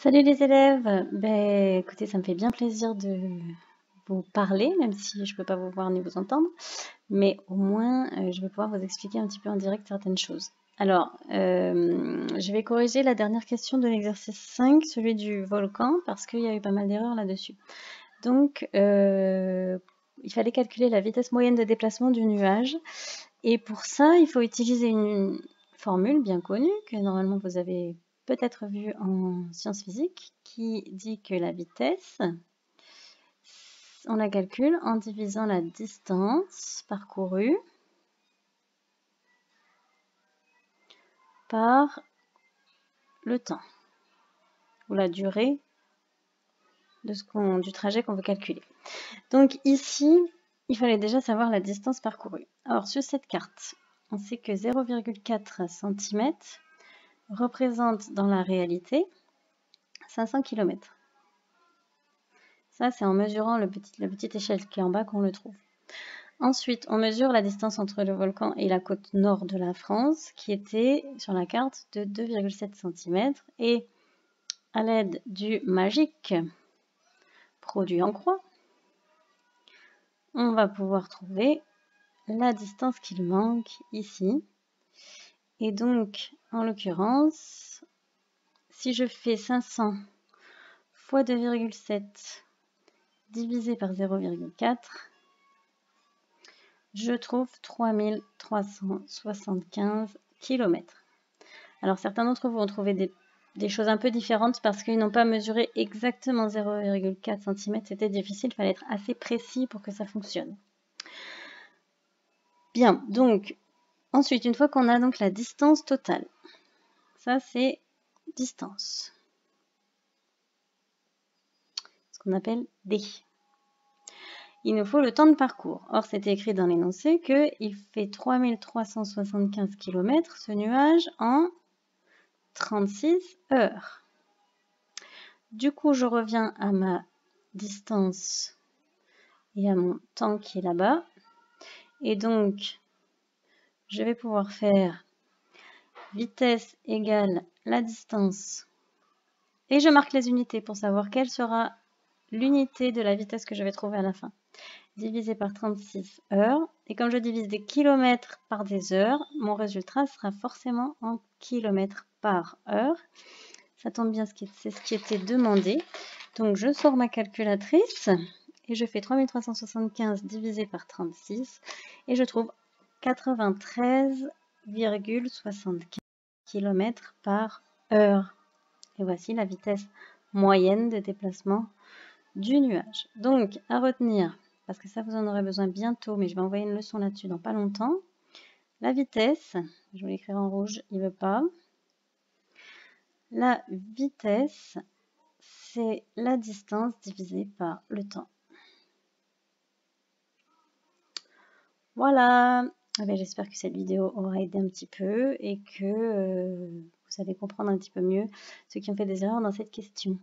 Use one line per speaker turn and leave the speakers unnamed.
Salut les élèves, écoutez, ça me fait bien plaisir de vous parler, même si je ne peux pas vous voir ni vous entendre, mais au moins je vais pouvoir vous expliquer un petit peu en direct certaines choses. Alors, je vais corriger la dernière question de l'exercice 5, celui du volcan, parce qu'il y a eu pas mal d'erreurs là-dessus. Donc, il fallait calculer la vitesse moyenne de déplacement du nuage, et pour ça, il faut utiliser une formule bien connue, que normalement vous avez peut-être vu en sciences physiques, qui dit que la vitesse, on la calcule en divisant la distance parcourue par le temps, ou la durée du trajet qu'on veut calculer. Donc ici, il fallait déjà savoir la distance parcourue. Alors sur cette carte, on sait que 0,4 cm représente dans la réalité 500 km. Ça, c'est en mesurant la petite échelle qui est en bas qu'on le trouve. Ensuite, on mesure la distance entre le volcan et la côte nord de la France, qui était sur la carte de 2,7 cm. Et à l'aide du magique produit en croix, on va pouvoir trouver la distance qu'il manque ici. Et donc, en l'occurrence, si je fais 500 fois 2,7 divisé par 0,4, je trouve 3375 km. Alors certains d'entre vous ont trouvé des choses un peu différentes parce qu'ils n'ont pas mesuré exactement 0,4 cm. C'était difficile, il fallait être assez précis pour que ça fonctionne. Bien, donc ensuite, une fois qu'on a donc la distance totale, ça c'est distance, ce qu'on appelle D. Il nous faut le temps de parcours. Or, c'était écrit dans l'énoncé qu'il fait 3375 km, ce nuage, en 36 heures. Du coup, je reviens à ma distance et à mon temps qui est là-bas. Et donc, je vais pouvoir faire vitesse égale la distance. Et je marque les unités pour savoir quelle sera l'unité de la vitesse que je vais trouver à la fin. Divisé par 36 heures. Et comme je divise des kilomètres par des heures, mon résultat sera forcément en kilomètres par heure. Ça tombe bien, c'est ce qui était demandé. Donc je sors ma calculatrice et je fais 3375 divisé par 36 et je trouve 93,75 km par heure. Et voici la vitesse moyenne de déplacement du nuage. Donc à retenir, parce que ça vous en aurez besoin bientôt, mais je vais envoyer une leçon là-dessus dans pas longtemps. La vitesse, je vais l'écrire en rouge, il ne veut pas. La vitesse, c'est la distance divisée par le temps. Voilà, j'espère que cette vidéo aura aidé un petit peu et que vous allez comprendre un petit peu mieux ceux qui ont fait des erreurs dans cette question.